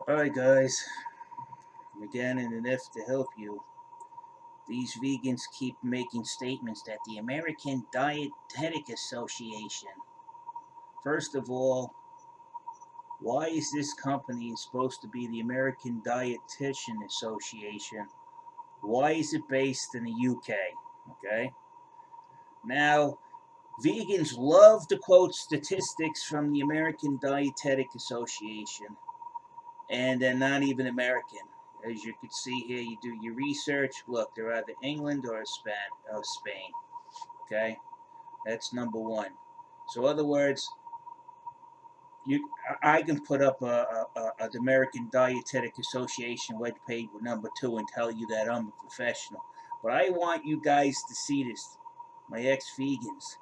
Alright guys, again in an effort to help you, these vegans keep making statements that the American Dietetic Association, first of all, why is this company supposed to be the American Dietitian Association? Why is it based in the UK? Okay? Now, vegans love to quote statistics from the American Dietetic Association, and they're not even American. As you can see here, you do your research. Look, they're either England or Spain. Okay, that's number one. So, in other words, I can put up the American Dietetic Association web page with number two and tell you that I'm a professional. But I want you guys to see this, my ex-vegans.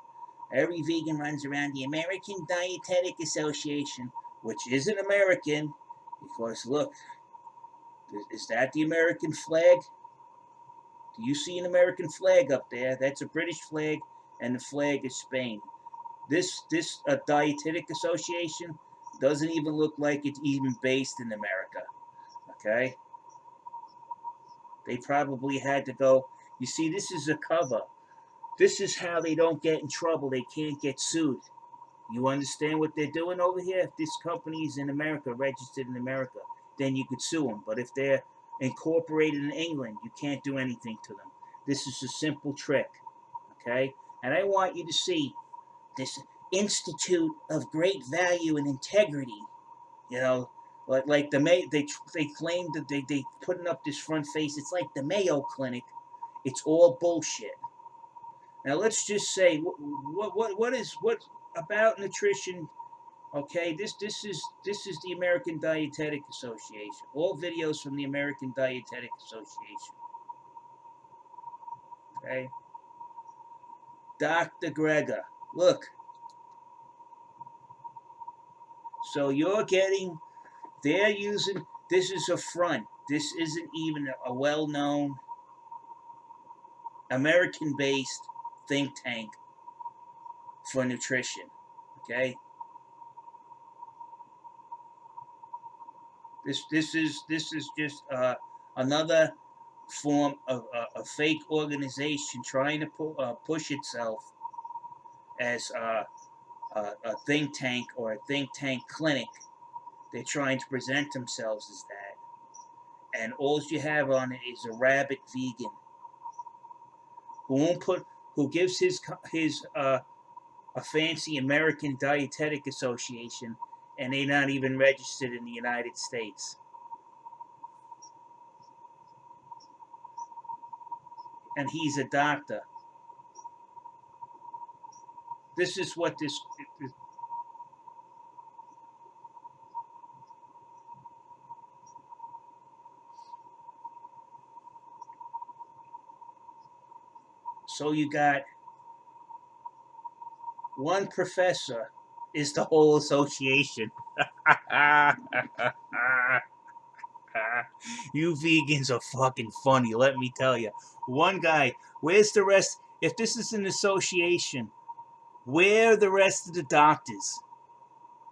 Every vegan runs around the American Dietetic Association, which isn't American, because look, is that the American flag? Do you see an American flag up there? That's a British flag, and the flag is Spain. This dietetic association doesn't even look like it's even based in America. Okay, they probably had to go. You see, this is a cover. This is how they don't get in trouble. They can't get sued. You understand what they're doing over here? If this company is in America, registered in America, then you could sue them. But if they're incorporated in England, you can't do anything to them. This is a simple trick, okay? And I want you to see this institute of great value and integrity. You know, like the they claim that they putting up this front face. It's like the Mayo Clinic. It's all bullshit. Now let's just say what about nutrition. Okay, this is the American Dietetic Association. All videos from the American Dietetic Association. Okay, Dr. Greger, look. So you're getting, they're using. This is a front. This isn't even a well-known American-based think tank for nutrition. Okay, this is just another form of a fake organization trying to push itself as a think tank or a think tank clinic. They're trying to present themselves as that, and all you have on it is a rabid vegan who won't put who gives his a fancy American Dietetic Association, and they're not even registered in the United States. And he's a doctor. This is what this. So you got one professor is the whole association. You vegans are fucking funny, let me tell you. One guy, where's the rest? If this is an association, where are the rest of the doctors?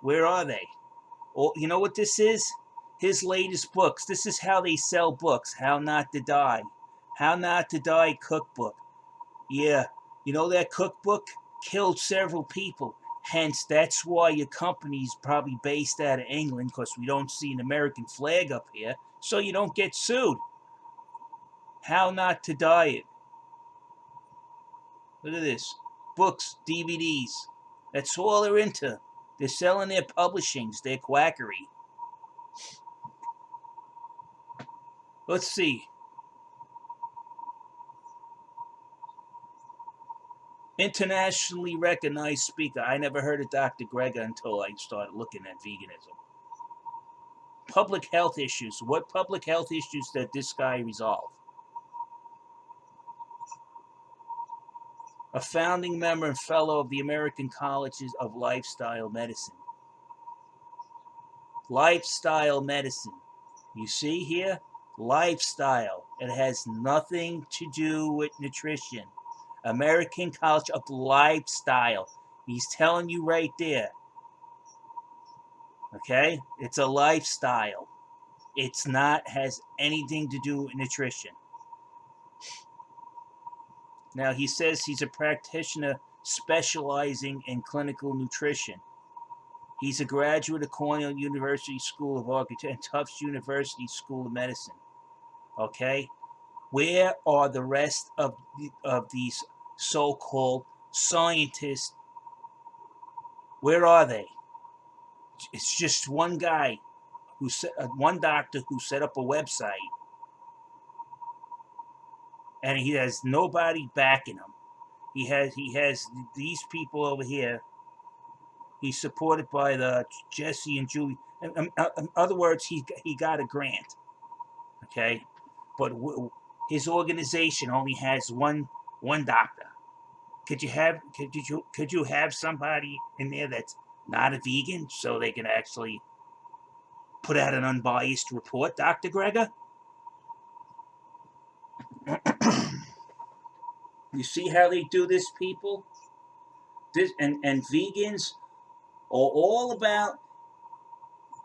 Where are they? Oh, you know what this is? His latest books. This is how they sell books. How Not to Die. How Not to Die cookbook. Yeah, you know that cookbook killed several people. Hence, that's why your company's probably based out of England, because we don't see an American flag up here, so you don't get sued. How Not to Diet. Look at this. Books, DVDs. That's all they're into. They're selling their publishings, their quackery. Let's see. Internationally recognized speaker. I never heard of Dr. Greger until I started looking at veganism. Public health issues. What public health issues did this guy resolve? A founding member and fellow of the American Colleges of Lifestyle Medicine. Lifestyle medicine. You see here? Lifestyle. It has nothing to do with nutrition. American College of Lifestyle. He's telling you right there. Okay? It's a lifestyle. It's not has anything to do with nutrition. Now, he says he's a practitioner specializing in clinical nutrition. He's a graduate of Cornell University School of Architecture and Tufts University School of Medicine. Okay? Where are the rest of these so-called scientists? Where are they? It's just one guy one doctor who set up a website, and he has nobody backing him. He has these people over here. He's supported by the Jesse and Julie. In other words, he got a grant. Okay, but his organization only has one doctor. Could you have somebody in there that's not a vegan so they can actually put out an unbiased report, Dr. Greger? You see how they do this, people? This and vegans are all about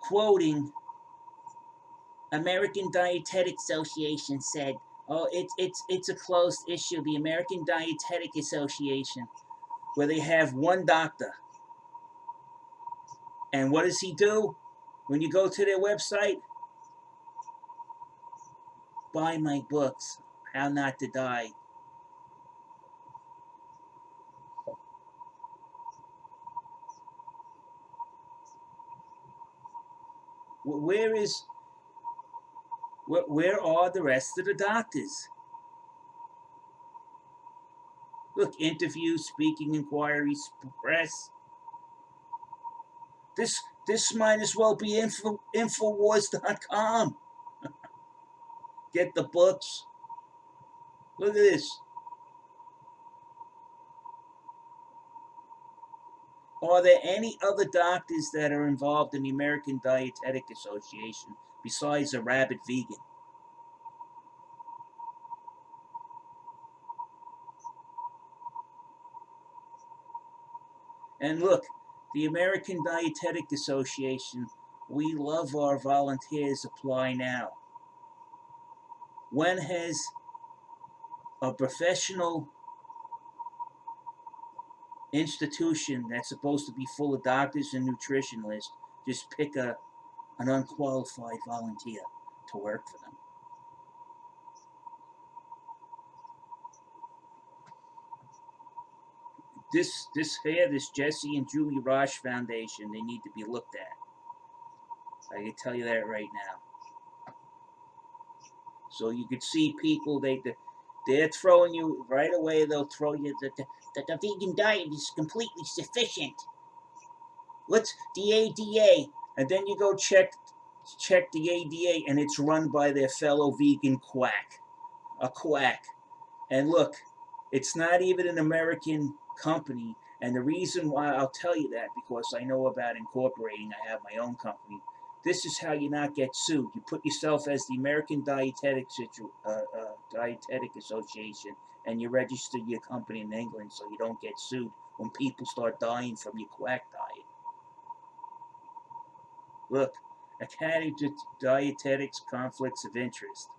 quoting American Dietetic Association said, "Oh, it's a closed issue." The American Dietetic Association, where they have one doctor, and what does he do? When you go to their website, buy my books, How Not to Die. Where are the rest of the doctors? Look, interviews, speaking inquiries, press. This might as well be Infowars.com. Get the books. Look at this. Are there any other doctors that are involved in the American Dietetic Association besides a rabid vegan? And look, the American Dietetic Association, we love our volunteers, apply now. When has a professional institution that's supposed to be full of doctors and nutritionists just pick an unqualified volunteer to work for them? This Jesse and Julie Roche Foundation, they need to be looked at. I can tell you that right now. So you could see people, they're throwing you right away. They'll throw you that the vegan diet is completely sufficient. What's the ADA? And then you go check the ADA, and it's run by their fellow vegan quack, a quack. And look, it's not even an American company. And the reason why I'll tell you that, because I know about incorporating, I have my own company. This is how you not get sued. You put yourself as the American Dietetic Association, and you register your company in England so you don't get sued when people start dying from your quack diet. Look, Academy of Dietetics Conflicts of Interest.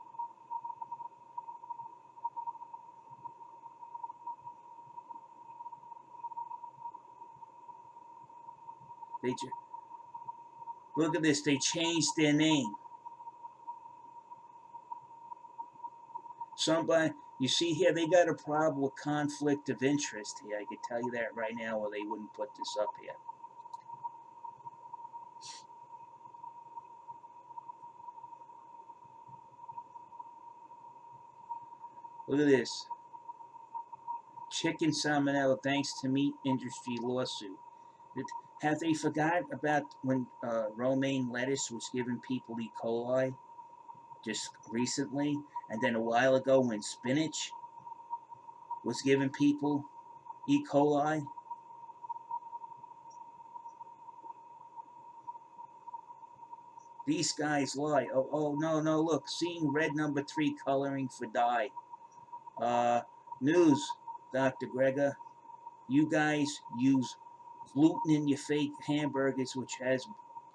They look at this. They changed their name. Somebody, you see here, they got a problem with conflict of interest here. I could tell you that right now, or they wouldn't put this up here. Look at this. Chicken salmonella thanks to meat industry lawsuit. Have they forgot about when romaine lettuce was giving people E. coli just recently? And then a while ago when spinach was giving people E. coli? These guys lie. Oh, no, look. Seeing red number 3 coloring for dye. News, Dr. Greger. You guys use gluten in your fake hamburgers, which has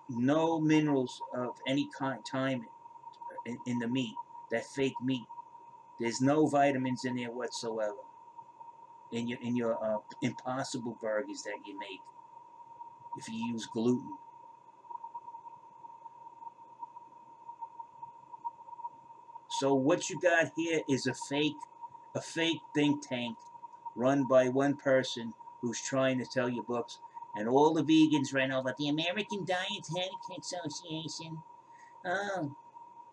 no minerals of any kind, time in the meat, that fake meat. There's no vitamins in there whatsoever in your impossible burgers that you make if you use gluten. So what you got here is a fake think tank run by one person who's trying to tell you books, and all the vegans ran over the American Dietetic Association. Oh,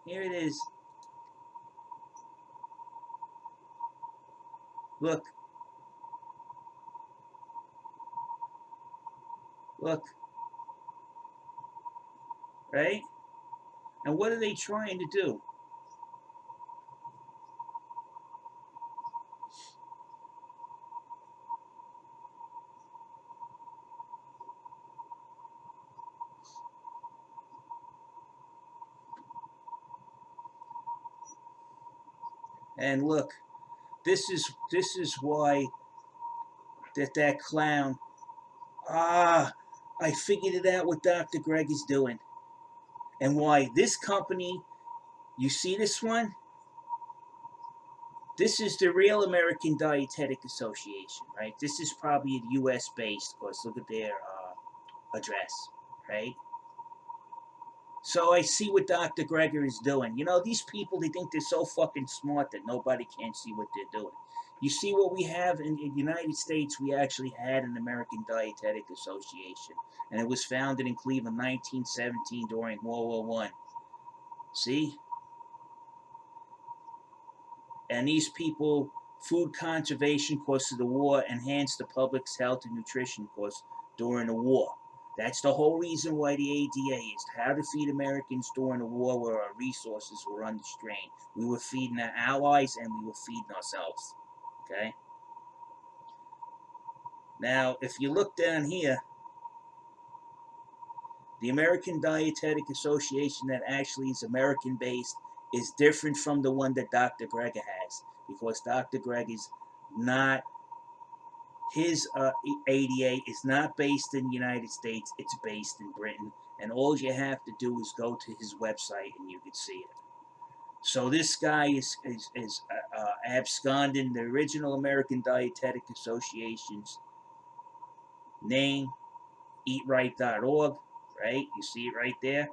here it is. Look, look, right? And what are they trying to do? And look, this is why that clown. Ah, I figured it out what Dr. Greg is doing, and why this company. You see this one? This is the real American Dietetic Association, right? This is probably U.S. based, of course. Look at their address, right? So I see what Dr. Greger is doing. You know, these people, they think they're so fucking smart that nobody can see what they're doing. You see what we have in the United States, we actually had an American Dietetic Association. And it was founded in Cleveland 1917 during World War One. See? And these people, food conservation costs of the war, enhanced the public's health and nutrition costs during the war. That's the whole reason why the ADA is how to feed Americans during the war where our resources were under strain. We were feeding our allies and we were feeding ourselves. Okay? Now, if you look down here, the American Dietetic Association that actually is American based is different from the one that Dr. Greger has, because Dr. Greg is not, his ADA is not based in the United States, it's based in Britain, and all you have to do is go to his website and you can see it. So this guy is absconding the original American Dietetic Association's name, eatright.org, right? You see it right there.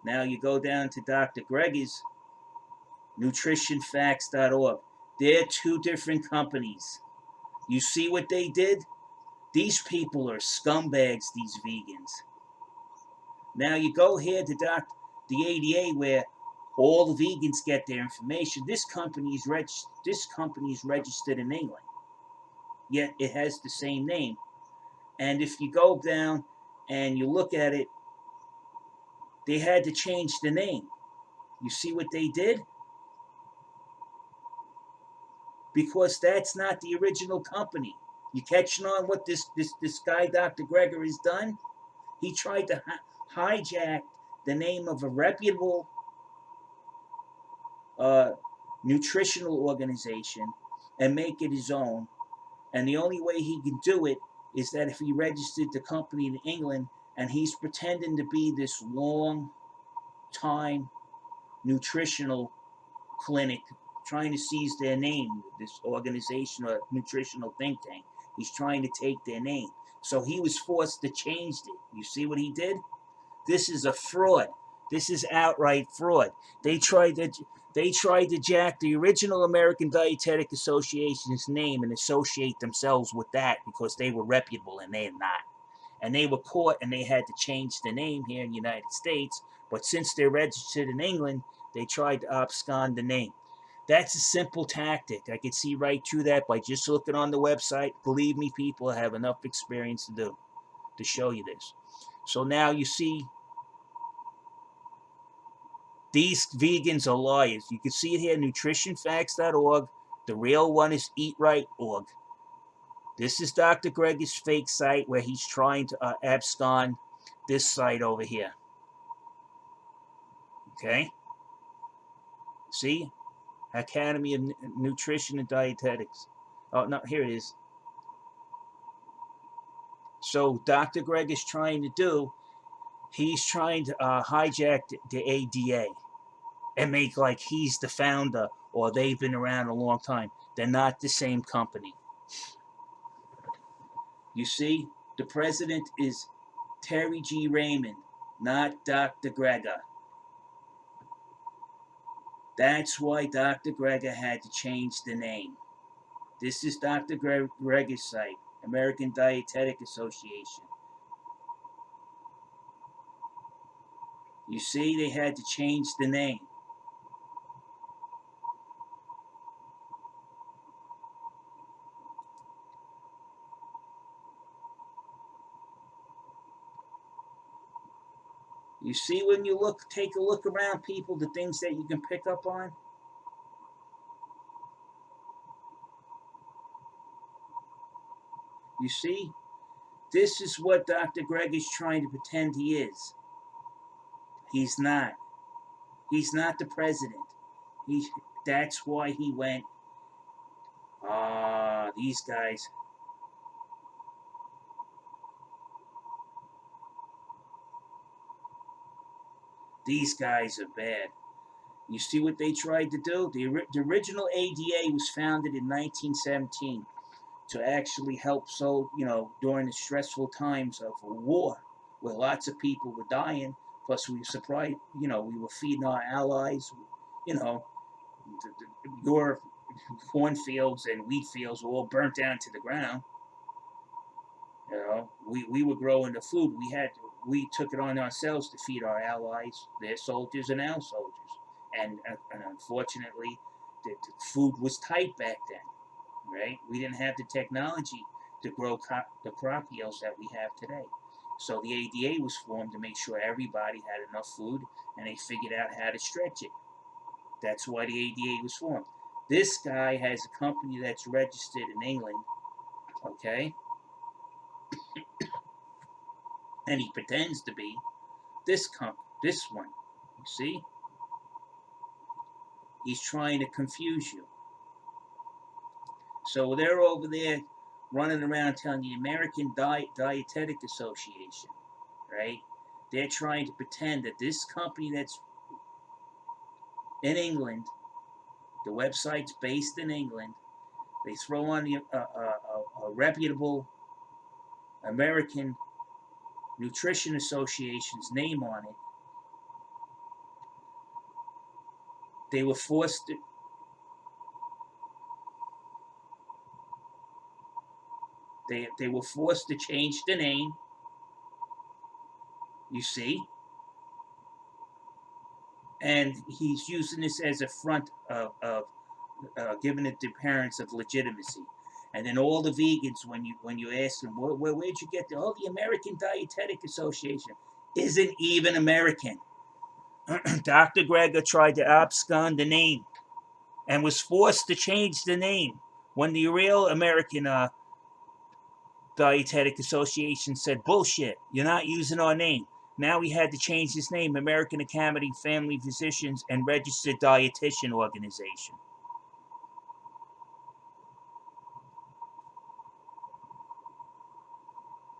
Now you go down to Dr. Greger's nutritionfacts.org. They're two different companies. You see what they did? These people are scumbags, these vegans. Now you go here to the ADA where all the vegans get their information. This company is registered in England, yet it has the same name. And if you go down and you look at it, they had to change the name. You see what they did? Because that's not the original company. You catching on what this guy, Dr. Greger, has done? He tried to hijack the name of a reputable nutritional organization and make it his own. And the only way he can do it is that if he registered the company in England and he's pretending to be this long time nutritional clinic trying to seize their name, this organization or nutritional think tank. He's trying to take their name. So he was forced to change it. You see what he did? This is a fraud. This is outright fraud. They tried to jack the original American Dietetic Association's name and associate themselves with that because they were reputable and they're not. And they were caught and they had to change the name here in the United States. But since they're registered in England, they tried to abscond the name. That's a simple tactic. I could see right through that by just looking on the website. Believe me, people, I have enough experience to show you this. So now you see these vegans are liars. You can see it here, nutritionfacts.org. The real one is eatright.org. This is Dr. Greger's fake site where he's trying to abscond this site over here. Okay? See? Academy of Nutrition and Dietetics. Oh, no, here it is. So Dr. Greg is trying to do, he's trying to hijack the ADA. and make like he's the founder or they've been around a long time. They're not the same company. You see, the president is Terry G. Raymond, not Dr. Greger. That's why Dr. Greger had to change the name. This is Dr. Greger's site, American Dietetic Association. You see, they had to change the name. You see, when you take a look around, people, the things that you can pick up on. You see, this is what Dr. Greg is trying to pretend he is. He's not. He's not the president. That's why he went, these guys. These guys are bad. You see what they tried to do? The original ADA was founded in 1917 to actually help during the stressful times of a war where lots of people were dying. Plus, we were surprised, we were feeding our allies, your cornfields and wheat fields were all burnt down to the ground. We were growing the food. We took it on ourselves to feed our allies, their soldiers, and our soldiers. And unfortunately, the food was tight back then, right? We didn't have the technology to grow the crop yields that we have today. So the ADA was formed to make sure everybody had enough food, and they figured out how to stretch it. That's why the ADA was formed. This guy has a company that's registered in England, okay? And he pretends to be this one. You see? He's trying to confuse you. So they're over there running around telling the American Dietetic Association, right? They're trying to pretend that this company that's in England, the website's based in England, they throw on a reputable American Nutrition Association's name on it. They were forced to they were forced to change the name. You see? And he's using this as a front of giving it the appearance of legitimacy. And then all the vegans, when you ask them, where'd you get the American Dietetic Association isn't even American. Dr. Greger tried to abscond the name and was forced to change the name when the real American Dietetic Association said, bullshit, you're not using our name. Now he had to change his name, American Academy of Family Physicians and Registered Dietitian Organization.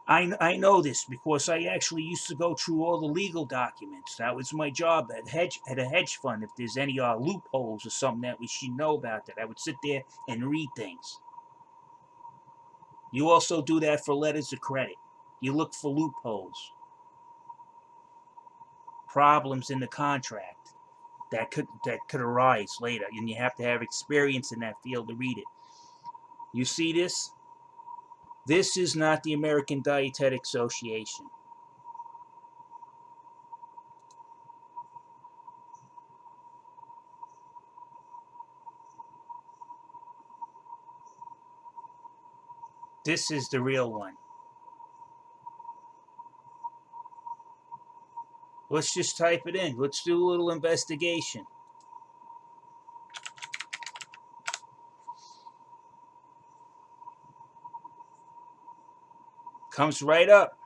I know this because I actually used to go through all the legal documents. That was my job at a hedge fund. If there's any loopholes or something that we should know about, that I would sit there and read things. You also do that for letters of credit. You look for loopholes, problems in the contract that could arise later, and you have to have experience in that field to read it. You see this? This is not the American Dietetic Association. This is the real one. Let's just type it in. Let's do a little investigation. Comes right up.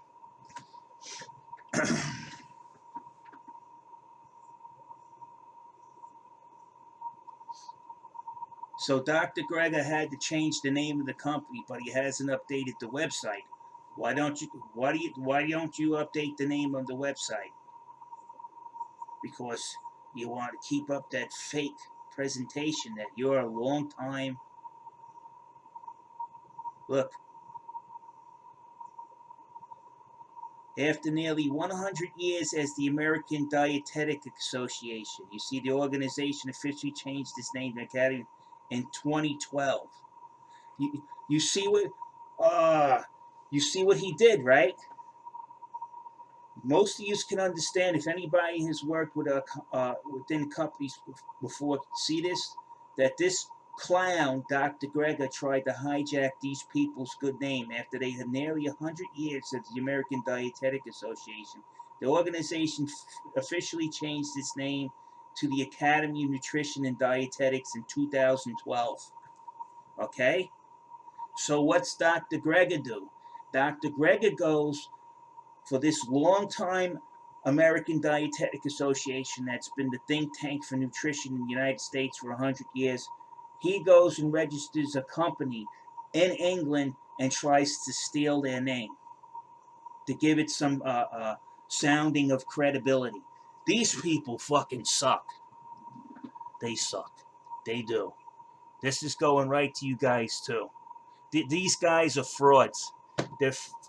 So Dr. Greger had to change the name of the company, but he hasn't updated the website. Why don't you update the name of the website? Because You want to keep up that fake presentation that you're a long time. Look, after nearly 100 years as the American Dietetic Association, you see the organization officially changed its name to Academy in 2012. You see what you see what he did, right? Most of you can understand, if anybody has worked with within companies before, see this, that this clown, Dr. Greger, tried to hijack these people's good name after they had nearly 100 years as the American Dietetic Association. The organization officially changed its name to the Academy of Nutrition and Dietetics in 2012. Okay? So what's Dr. Greger do? Dr. Greger goes for this long time American Dietetic Association that's been the think tank for nutrition in the United States for 100 years. He goes and registers a company in England and tries to steal their name to give it some sounding of credibility. These people fucking suck. They suck. They do. This is going right to you guys too. These guys are frauds.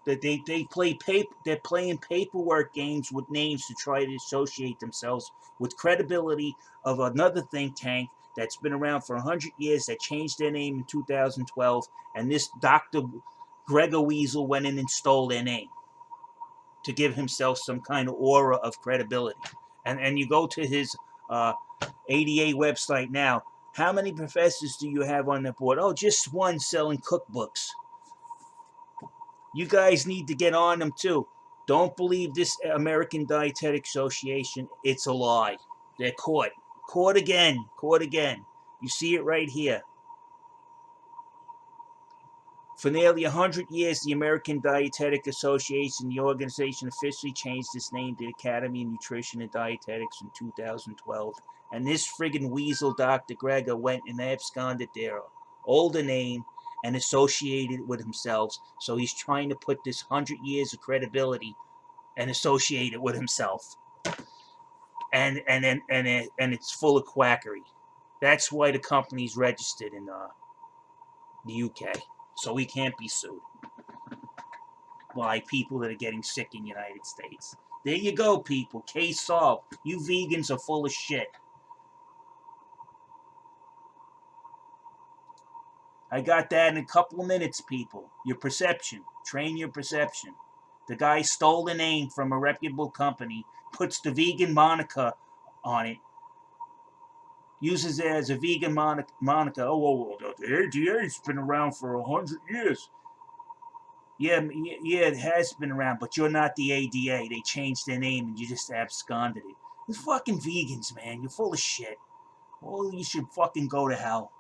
They play paper. They're playing paperwork games with names to try to associate themselves with credibility of another think tank that's been around for 100 years that changed their name in 2012, and this Dr. Gregor Weasel went in and stole their name to give himself some kind of aura of credibility. And you go to his ADA website now. How many professors do you have on the board? Oh, just one selling cookbooks. You guys need to get on them too. Don't believe this American Dietetic Association. It's a lie. They're caught. Caught again. Caught again. You see it right here. For nearly 100 years, the American Dietetic Association, the organization, officially changed its name to Academy of Nutrition and Dietetics in 2012. And this friggin' weasel, Dr. Greger, went and absconded their older name and associated it with himself. So he's trying to put this 100 years of credibility and associate it with himself. And it's full of quackery. That's why the company's registered in the UK. So we can't be sued by people that are getting sick in the United States. There you go, people. Case solved. You vegans are full of shit. I got that in a couple of minutes, people. Your perception. Train your perception. The guy stole the name from a reputable company, puts the vegan moniker on it, uses it as a vegan moniker. Oh, the ADA's been around for 100 years. Yeah, it has been around, but you're not the ADA. They changed their name and you just absconded it. These fucking vegans, man. You're full of shit. Well, you should fucking go to hell.